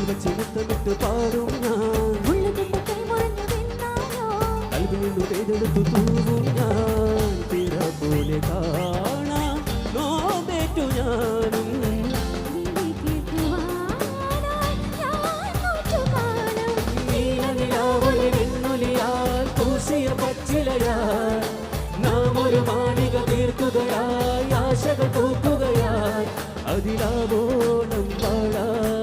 വെച്ച് മുത്തമിട്ട് പാടും ഞാൻ കൽവിൽ നിന്നു വേദെടുത്തു തൂവും ഞാൻ പിറ പോലെ കാണാൻ നോമ്പേറ്റു ഞാനും പച്ചിലയാൽ നാം ഒരു മാളിക തീർക്കുകയായി ആശകൾ തൂക്കുകയായി അതിലാവോളം വാഴാൻ